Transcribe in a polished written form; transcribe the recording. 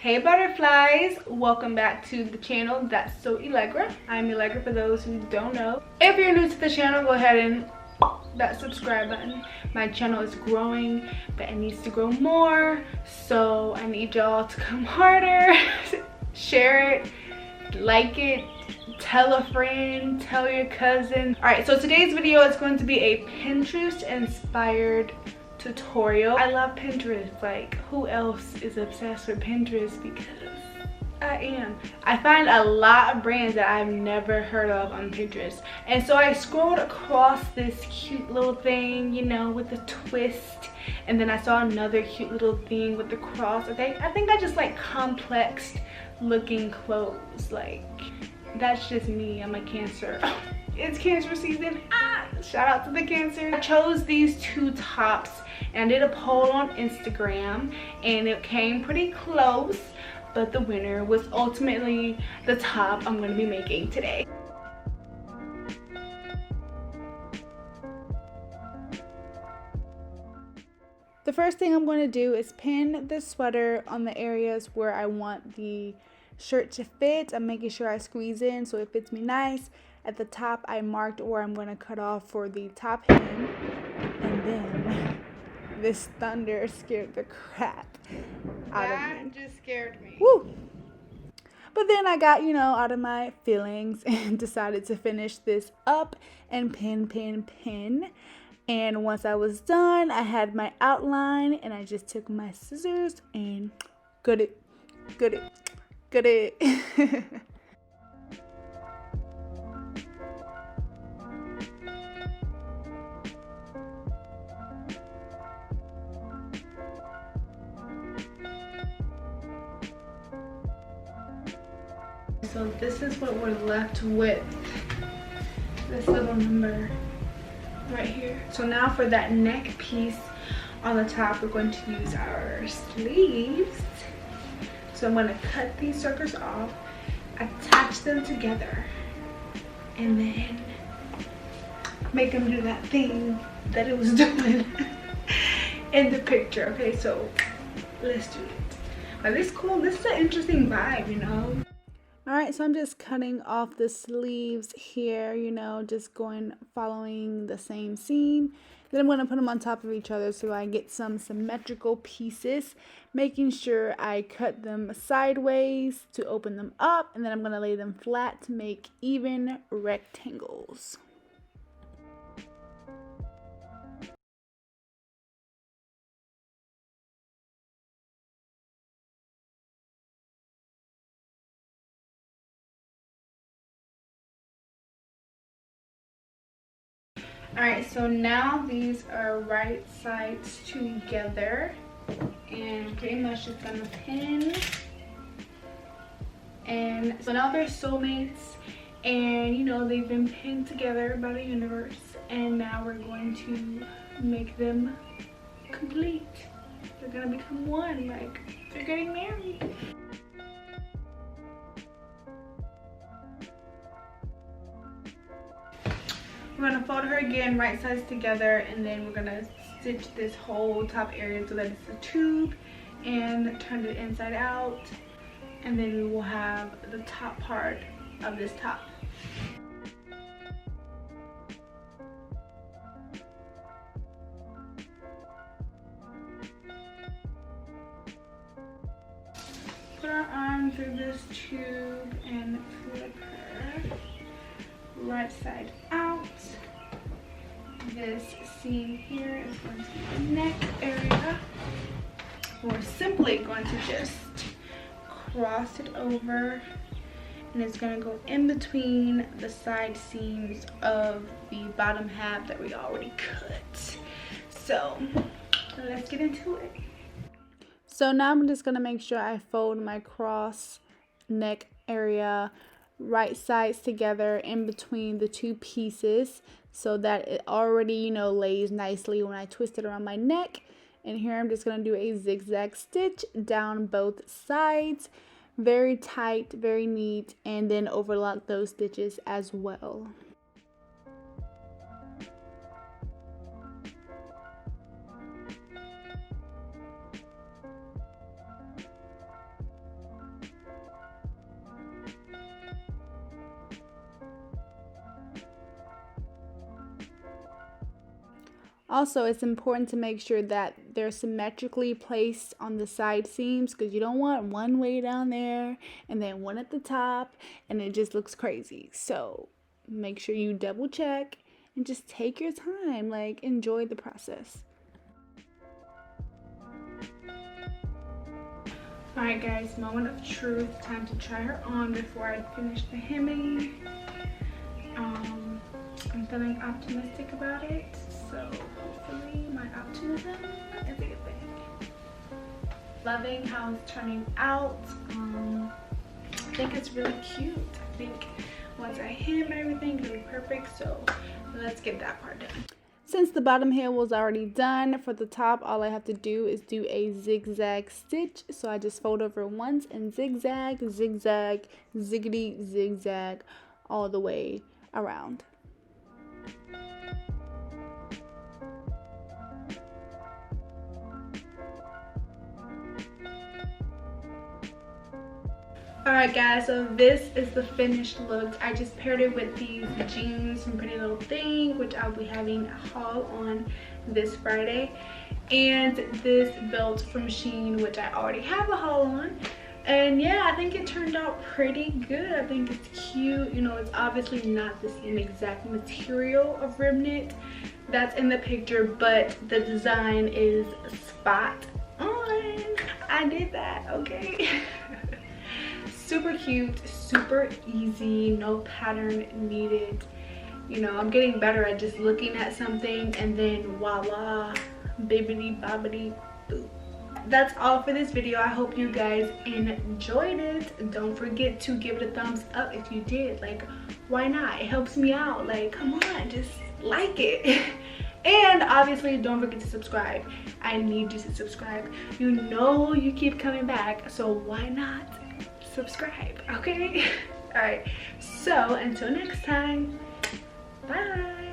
Hey butterflies, welcome back to the channel. That's so Allegra. I'm Allegra for those who don't know. If you're new to the channel, go ahead and that subscribe button. My channel is growing, but it needs to grow more, so I need y'all to come harder. Share it, like it, tell a friend, tell your cousin. All right, so today's video is going to be a Pinterest inspired tutorial. I love Pinterest. Like, who else is obsessed with Pinterest? Because I am. I find a lot of brands that I've never heard of on Pinterest, and so I scrolled across this cute little thing, you know, with the twist, and then I saw another cute little thing with the cross. Okay, I think I just like complex looking clothes. Like, that's just me. I'm a Cancer. It's Cancer season. Shout out to the Cancer. I chose these two tops and I did a poll on Instagram and it came pretty close, but the winner was ultimately the top I'm going to be making today. The first thing I'm going to do is pin the sweater on the areas where I want the shirt to fit. I'm making sure I squeeze in so it fits me nice. At the top, I marked where I'm going to cut off for the top hem, and then this thunder scared the crap out of me. That just scared me. Woo! But then I got, you know, out of my feelings and decided to finish this up and pin. And once I was done, I had my outline and I just took my scissors and cut it. So this is what we're left with, this little number right here. So now for that neck piece on the top, we're going to use our sleeves. So I'm going to cut these suckers off, attach them together, and then make them do that thing that it was doing in the picture. Okay, so let's do it. But this is cool. This is an interesting vibe, you know. Alright, so I'm just cutting off the sleeves here, you know, just following the same seam. Then I'm going to put them on top of each other so I get some symmetrical pieces, making sure I cut them sideways to open them up, and then I'm going to lay them flat to make even rectangles. Alright, so now these are right sides together, and pretty much just gonna pin. And so now they're soulmates, and you know, they've been pinned together by the universe, and now we're going to make them complete. They're gonna become one, like they're getting married. We're going to fold her again, right sides together, and then we're going to stitch this whole top area so that it's a tube and turn it inside out, and then we will have the top part of this top. Put our arm through this tube and flip her right side out. This seam here is going to be the neck area. We're simply going to just cross it over, and it's going to go in between the side seams of the bottom half that we already cut. So let's get into it. So now I'm just going to make sure I fold my cross neck area right sides together in between the two pieces so that it already, you know, lays nicely when I twist it around my neck. And here I'm just going to do a zigzag stitch down both sides, very tight, very neat, and then overlock those stitches as well. Also, it's important to make sure that they're symmetrically placed on the side seams, because you don't want one way down there and then one at the top and it just looks crazy. So make sure you double check and just take your time, like enjoy the process. Alright guys, moment of truth. Time to try her on before I finish the hemming. I'm feeling optimistic about it, so hopefully my optimism is a good thing. Loving how it's turning out. I think it's really cute. I think once I hem everything, it'll be perfect, so let's get that part done. Since the bottom heel was already done, for the top all I have to do is do a zigzag stitch. So I just fold over once and zigzag, zigzag, ziggity, zigzag all the way around. Alright guys, so this is the finished look. I just paired it with these jeans from Pretty Little Thing, which I'll be having a haul on this Friday. And this belt from Shein, which I already have a haul on. And yeah, I think it turned out pretty good. I think it's cute. You know, it's obviously not the same exact material of rib knit that's in the picture, but the design is spot on. I did that, okay? Super cute, super easy, no pattern needed. You know, I'm getting better at just looking at something and then voila, bibbidi bobbidi boo. That's all for this video. I hope you guys enjoyed it. Don't forget to give it a thumbs up if you did. Like, why not? It helps me out. Like, come on, just like it. And obviously don't forget to subscribe. I need you to subscribe. You know you keep coming back, so why not subscribe? Okay. All right, so until next time, bye.